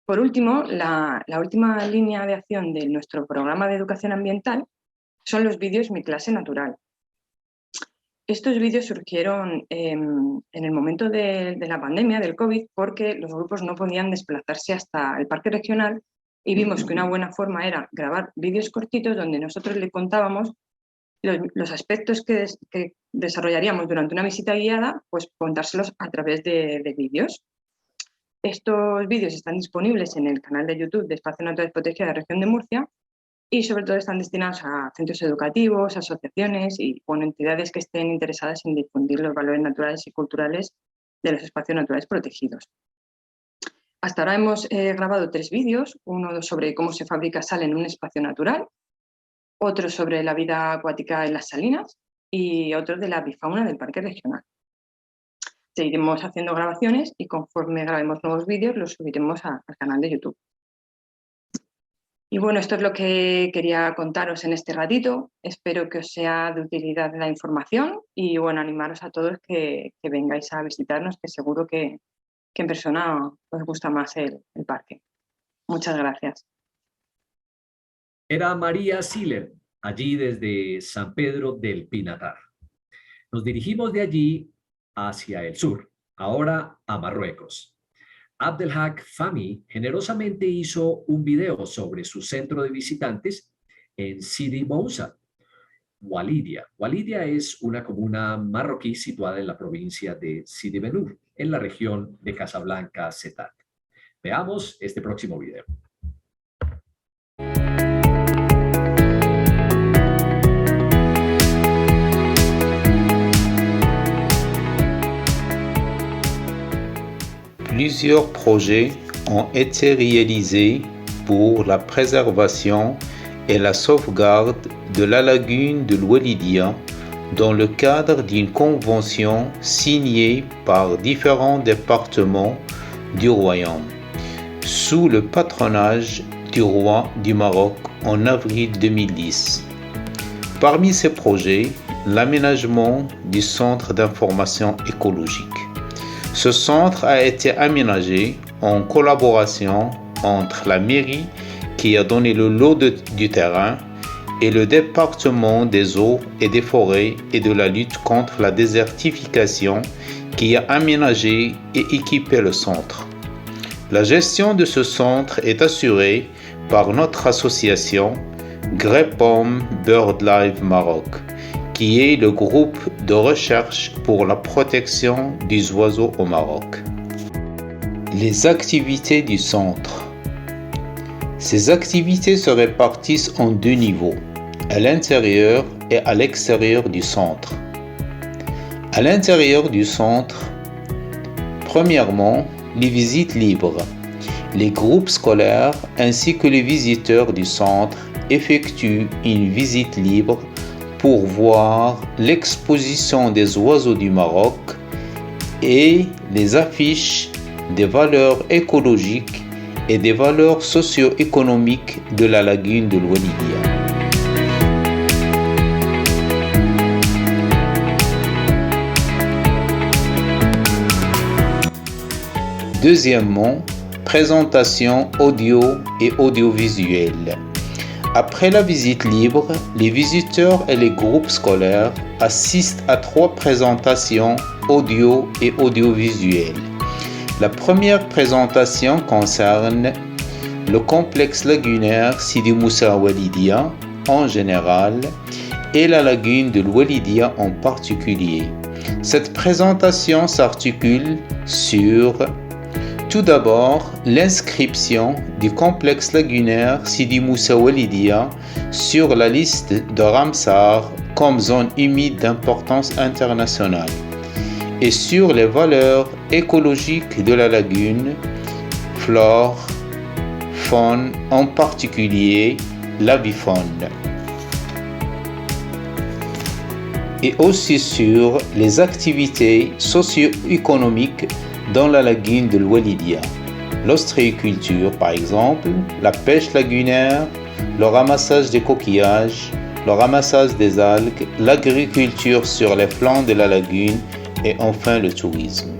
Por último, la última línea de acción de nuestro programa de educación ambiental son los vídeos Mi Clase Natural. Estos vídeos surgieron en el momento de la pandemia, del COVID, porque los grupos no podían desplazarse hasta el Parque Regional y vimos que una buena forma era grabar vídeos cortitos donde nosotros le contábamos los aspectos que desarrollaríamos durante una visita guiada, pues contárselos a través de vídeos. Estos vídeos están disponibles en el canal de YouTube de Espacios Naturales Protegidos de la Región de Murcia y sobre todo están destinados a centros educativos, asociaciones y entidades que estén interesadas en difundir los valores naturales y culturales de los espacios naturales protegidos. Hasta ahora hemos grabado 3 vídeos, uno sobre cómo se fabrica sal en un espacio natural, otro sobre la vida acuática en las salinas y otro de la avifauna del parque regional. Seguiremos haciendo grabaciones y conforme grabemos nuevos vídeos los subiremos al canal de YouTube. Y bueno, esto es lo que quería contaros en este ratito. Espero que os sea de utilidad la información y bueno, animaros a todos que vengáis a visitarnos, que seguro que en persona os gusta más el parque. Muchas gracias. Era María Ciller, allí desde San Pedro del Pinatar. Nos dirigimos de allí hacia el sur, ahora a Marruecos. Abdelhak Fahmi generosamente hizo un video sobre su centro de visitantes en Sidi Moussa-Oualidia. Oualidia es una comuna marroquí situada en la provincia de Sidi Benur, en la región de Casablanca, Cetat. Veamos este próximo video. Plusieurs projets ont été réalisés pour la préservation et la sauvegarde de la lagune de l'Oualidia dans le cadre d'une convention signée par différents départements du royaume, sous le patronage du roi du Maroc en avril 2010. Parmi ces projets, l'aménagement du centre d'information écologique. Ce centre a été aménagé en collaboration entre la mairie qui a donné le lot du terrain et le département des eaux et des forêts et de la lutte contre la désertification qui a aménagé et équipé le centre. La gestion de ce centre est assurée par notre association Grepom BirdLife Maroc, qui est le groupe de recherche pour la protection des oiseaux au Maroc. Les activités du centre. Ces activités se répartissent en 2 niveaux, à l'intérieur et à l'extérieur du centre. À l'intérieur du centre, premièrement, les visites libres. Les groupes scolaires ainsi que les visiteurs du centre effectuent une visite libre pour voir l'exposition des oiseaux du Maroc et les affiches des valeurs écologiques et des valeurs socio-économiques de la lagune de l'Oualidia. Deuxièmement, présentation audio et audiovisuelle. Après la visite libre, les visiteurs et les groupes scolaires assistent à 3 présentations audio et audiovisuelles. La première présentation concerne le complexe lagunaire Sidi Moussa-Oualidia en général et la lagune de l'Oualidia en particulier. Cette présentation s'articule sur tout d'abord, l'inscription du complexe lagunaire Sidi Moussa-Oualidia sur la liste de Ramsar comme zone humide d'importance internationale et sur les valeurs écologiques de la lagune, flore, faune, en particulier l'avifaune. Et aussi sur les activités socio-économiques dans la lagune de l'Oualidia. L'ostréiculture par exemple, la pêche lagunaire, le ramassage des coquillages, le ramassage des algues, l'agriculture sur les flancs de la lagune et enfin le tourisme.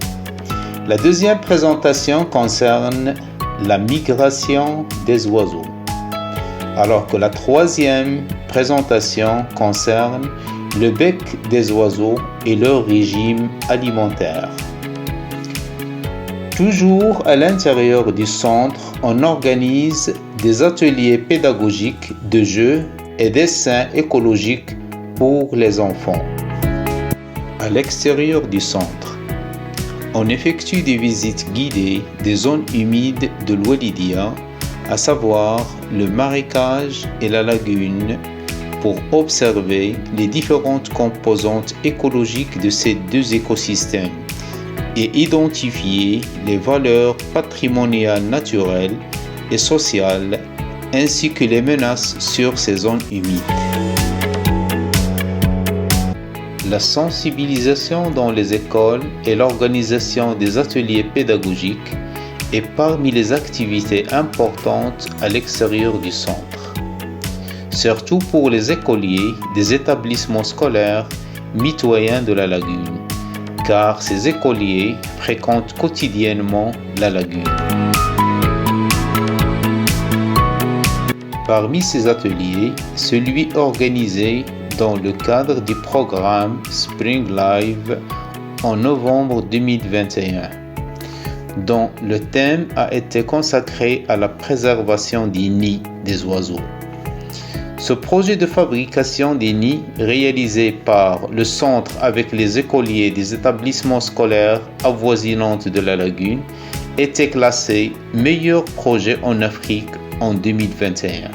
La deuxième présentation concerne la migration des oiseaux, alors que la troisième présentation concerne le bec des oiseaux et leur régime alimentaire. Toujours à l'intérieur du centre, on organise des ateliers pédagogiques de jeux et dessins écologiques pour les enfants. À l'extérieur du centre, on effectue des visites guidées des zones humides de l'Oualidia, à savoir le marécage et la lagune, pour observer les différentes composantes écologiques de ces 2 écosystèmes et identifier les valeurs patrimoniales naturelles et sociales ainsi que les menaces sur ces zones humides. La sensibilisation dans les écoles et l'organisation des ateliers pédagogiques est parmi les activités importantes à l'extérieur du centre, surtout pour les écoliers des établissements scolaires mitoyens de la lagune, car ces écoliers fréquentent quotidiennement la lagune. Parmi ces ateliers, celui organisé dans le cadre du programme Spring Live en novembre 2021, dont le thème a été consacré à la préservation des nids des oiseaux. Ce projet de fabrication des nids réalisé par le centre avec les écoliers des établissements scolaires avoisinants de la lagune était classé meilleur projet en Afrique en 2021.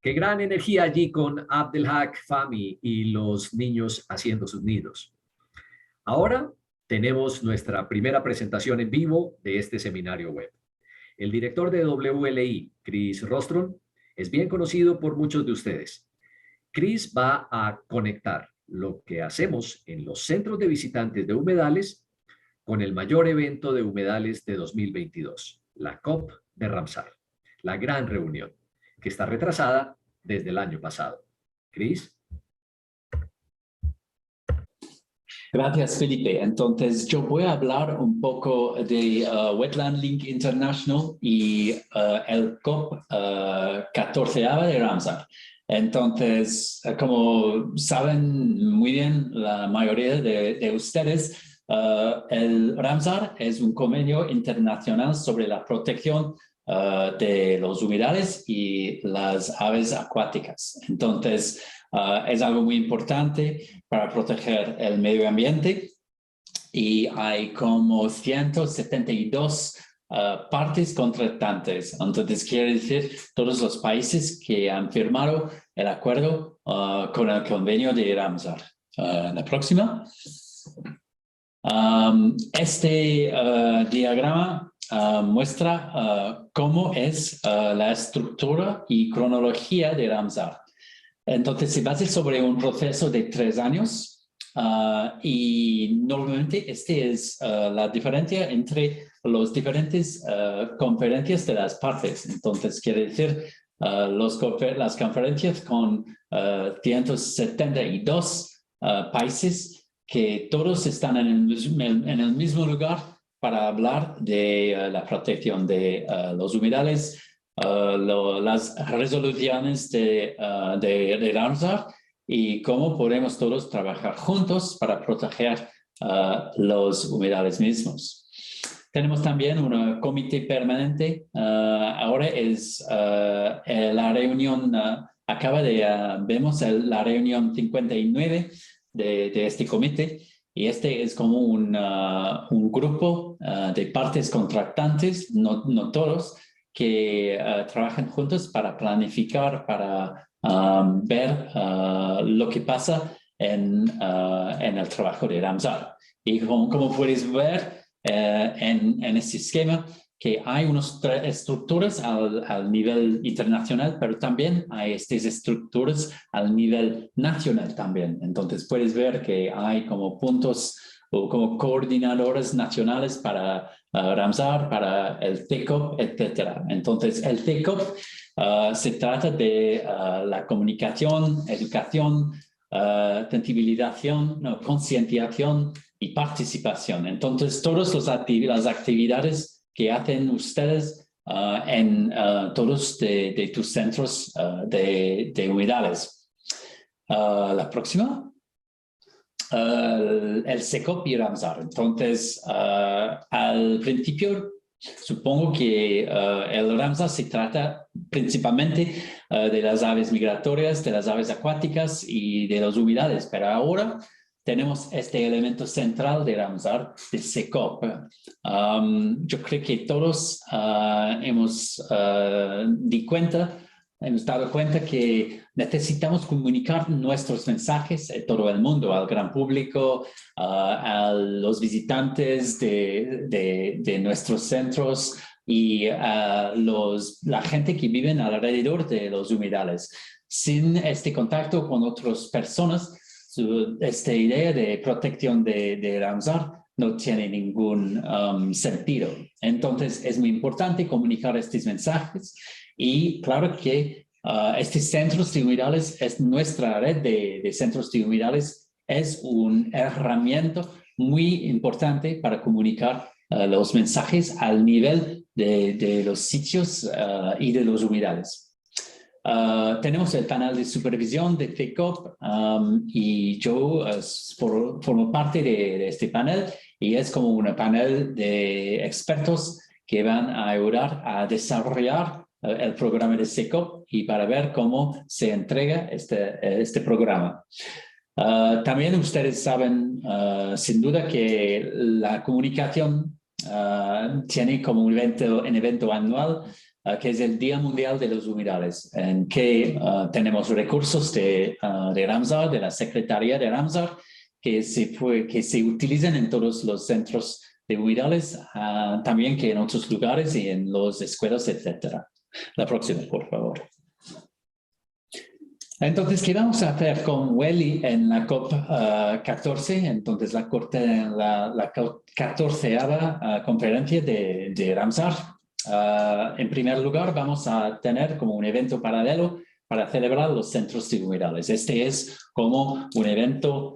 Qué gran energía allí con Abdelhak Fahmi y los niños haciendo sus nidos. Ahora tenemos nuestra primera presentación en vivo de este seminario web. El director de WLI, Chris Rostron, es bien conocido por muchos de ustedes. Chris va a conectar lo que hacemos en los centros de visitantes de Humedales con el mayor evento de Humedales de 2022, la COP de Ramsar, la gran reunión, que está retrasada desde el año pasado. Chris. Gracias, Felipe. Entonces, yo voy a hablar un poco de Wetland Link International y el COP14 de Ramsar. Entonces, como saben muy bien la mayoría de ustedes, el Ramsar es un convenio internacional sobre la protección de los humedales y las aves acuáticas. Entonces, es algo muy importante para proteger el medio ambiente y hay como 172 partes contratantes. Entonces, quiere decir todos los países que han firmado el acuerdo con el convenio de Ramsar. La próxima. Este diagrama muestra cómo es la estructura y cronología de Ramsar. Entonces, se basa sobre un proceso de 3 años y normalmente este es la diferencia entre las diferentes conferencias de las partes. Entonces, quiere decir las conferencias con 172 países que todos están en el mismo lugar para hablar de la protección de los humedales, las resoluciones de Ramsar y cómo podemos todos trabajar juntos para proteger los humedales mismos. Tenemos también un comité permanente. Ahora es la reunión, vemos la reunión 59 de este comité. Y este es como un grupo de partes contratantes, no todos, que trabajan juntos para planificar, para ver lo que pasa en el trabajo de Ramsar. Y como puedes ver en este esquema, que hay unas estructuras al nivel internacional, pero también hay estas estructuras al nivel nacional también. Entonces puedes ver que hay como puntos o como coordinadores nacionales para Ramsar, para el TECOP, etc. Entonces el TECOP se trata de la comunicación, educación, sensibilización, concientización y participación. Entonces todas las actividades que hacen ustedes en todos de tus centros de humedales. La próxima. El COP y Ramsar. Entonces, al principio, supongo que el Ramsar se trata principalmente de las aves migratorias, de las aves acuáticas y de los humedales, pero ahora tenemos este elemento central de Ramsar, de COP. Yo creo que todos hemos dado cuenta que necesitamos comunicar nuestros mensajes a todo el mundo, al gran público, a los visitantes de nuestros centros y a la gente que vive alrededor de los humedales. Sin este contacto con otras personas, esta idea de protección de Ramsar no tiene ningún sentido. Entonces, es muy importante comunicar estos mensajes y claro que estos centros de humedales, nuestra red de centros de humedales, es una herramienta muy importante para comunicar los mensajes al nivel de los sitios y de los humedales. Tenemos el panel de supervisión de COP y yo formo parte de este panel y es como un panel de expertos que van a ayudar a desarrollar el programa de COP y para ver cómo se entrega este programa. También ustedes saben sin duda que la comunicación tiene como un evento anual que es el Día Mundial de los Humedales, en que tenemos recursos de Ramsar, de la Secretaría de Ramsar, que se utilizan en todos los centros de humedales, también que en otros lugares y en las escuelas, etc. La próxima, por favor. Entonces, ¿qué vamos a hacer con WLI en la COP14? Entonces, la 14ª conferencia de Ramsar. En primer lugar, vamos a tener como un evento paralelo para celebrar los centros de humedales. Este es como un evento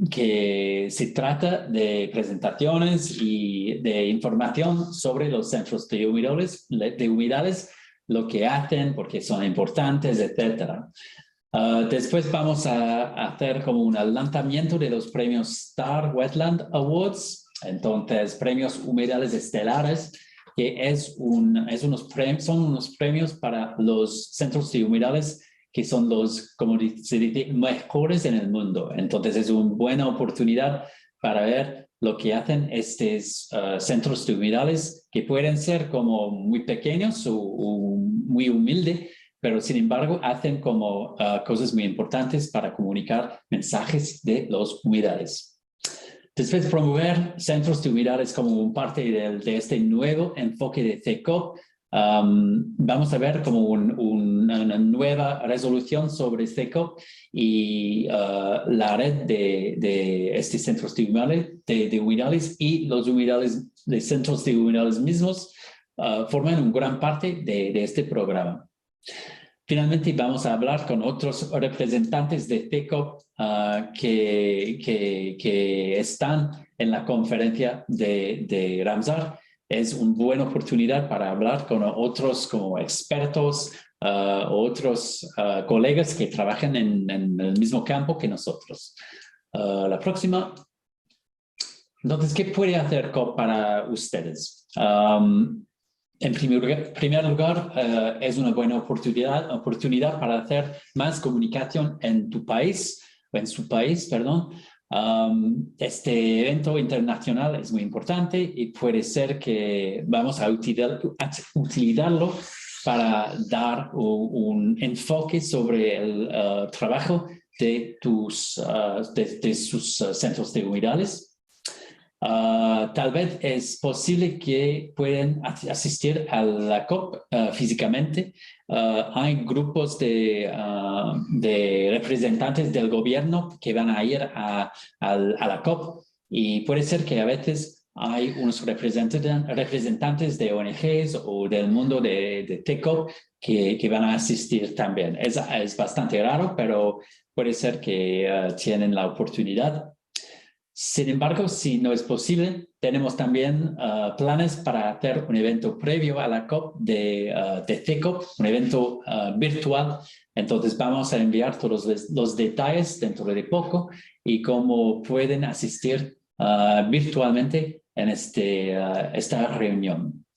que se trata de presentaciones y de información sobre los centros de humedales, lo que hacen, por qué son importantes, etc. Después vamos a hacer como un lanzamiento de los premios Star Wetland Awards, entonces premios humedales estelares, que son unos premios para los centros de humedales que son los, como se dice, mejores en el mundo. Entonces es una buena oportunidad para ver lo que hacen estos centros de humedales, que pueden ser como muy pequeños o muy humildes, pero sin embargo hacen como cosas muy importantes para comunicar mensajes de los humedales. Después, promover centros de humedales como parte de este nuevo enfoque de COP. Vamos a ver como una nueva resolución sobre COP y la red de estos centros de humedales y los humedales de centros de humedales mismos forman una gran parte de este programa. Finalmente, vamos a hablar con otros representantes de COP que están en la conferencia de Ramsar. Es una buena oportunidad para hablar con otros como expertos, otros colegas que trabajan en el mismo campo que nosotros. La próxima. Entonces, ¿qué puede hacer COP para ustedes? En primer lugar, es una buena oportunidad para hacer más comunicación en tu país, o en su país, perdón. Este evento internacional es muy importante y puede ser que vamos a utilizarlo para dar un enfoque sobre el trabajo de sus centros de humedales. Tal vez es posible que puedan asistir a la COP físicamente. Hay grupos de representantes del gobierno que van a ir a la COP y puede ser que a veces hay unos representantes de ONGs o del mundo de COP que van a asistir también. Es bastante raro, pero puede ser que tienen la oportunidad. Sin embargo, si no es posible, tenemos también planes para hacer un evento previo a la COP de COP, un evento virtual. Entonces vamos a enviar todos los detalles dentro de poco y cómo pueden asistir virtualmente en esta reunión.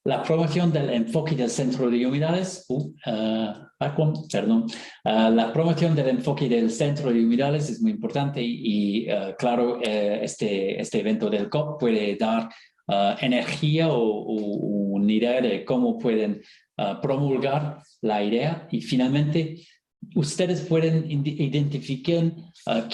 La promoción del enfoque del Centro de Humedales, la promoción del enfoque del Centro de Humedales es muy importante y claro, este evento del COP puede dar energía o una idea de cómo pueden promulgar la idea y finalmente ustedes pueden identificar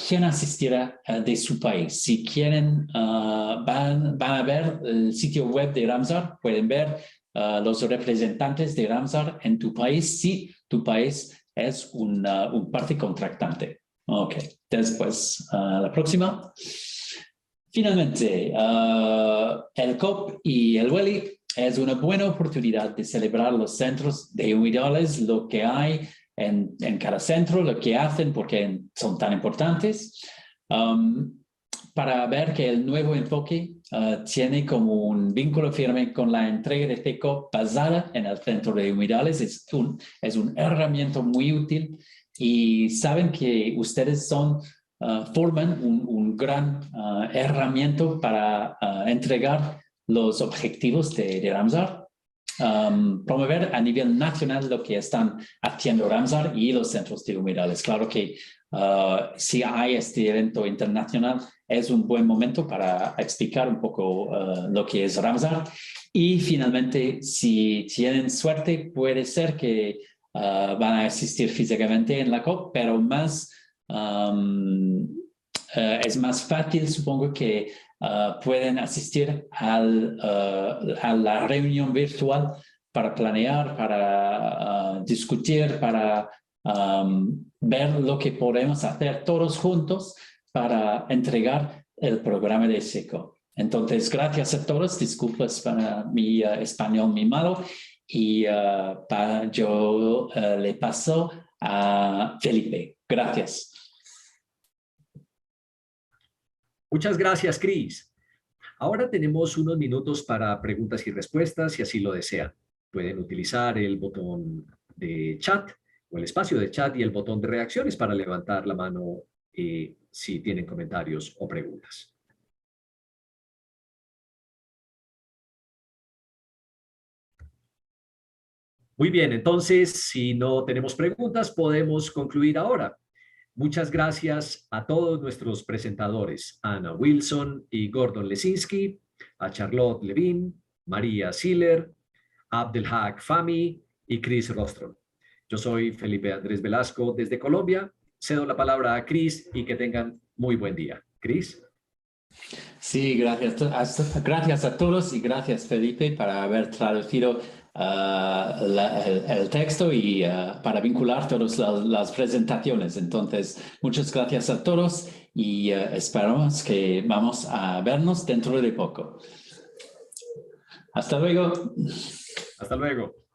quién asistirá de su país. Si quieren, van a ver el sitio web de Ramsar, pueden ver los representantes de Ramsar en tu país, si tu país es un parte contractante. Ok, después, la próxima. Finalmente, el COP y el WLI es una buena oportunidad de celebrar los centros de humedales, lo que hay en cada centro, lo que hacen, porque son tan importantes, para ver que el nuevo enfoque tiene como un vínculo firme con la entrega de este COP basada en el centro de humedales. Es una herramienta muy útil y saben que ustedes forman un gran herramienta para entregar los objetivos de Ramsar. Promover a nivel nacional lo que están haciendo Ramsar y los centros de humedales. Claro que si hay este evento internacional, es un buen momento para explicar un poco lo que es Ramsar. Y finalmente, si tienen suerte, puede ser que van a asistir físicamente en la COP, pero es más fácil, supongo, que pueden asistir a la reunión virtual para planear, para discutir, para ver lo que podemos hacer todos juntos para entregar el programa de SECO. Entonces, gracias a todos. Disculpas para mi español muy malo. Y yo le paso a Felipe. Gracias. Muchas gracias, Chris. Ahora tenemos unos minutos para preguntas y respuestas, si así lo desean. Pueden utilizar el botón de chat o el espacio de chat y el botón de reacciones para levantar la mano si tienen comentarios o preguntas. Muy bien, entonces, si no tenemos preguntas, podemos concluir ahora. Muchas gracias a todos nuestros presentadores, Anna Wilson y Gordon Lescinsky, a Charlotte Levene, María Ciller, Abdelhak Fahmi y Chris Rostron. Yo soy Felipe Andrés Velasco desde Colombia. Cedo la palabra a Chris y que tengan muy buen día. Chris. Sí, gracias a todos y gracias, Felipe, para haber traducido el texto y para vincular todas las presentaciones. Entonces, muchas gracias a todos y esperamos que vamos a vernos dentro de poco. Hasta luego. Hasta luego.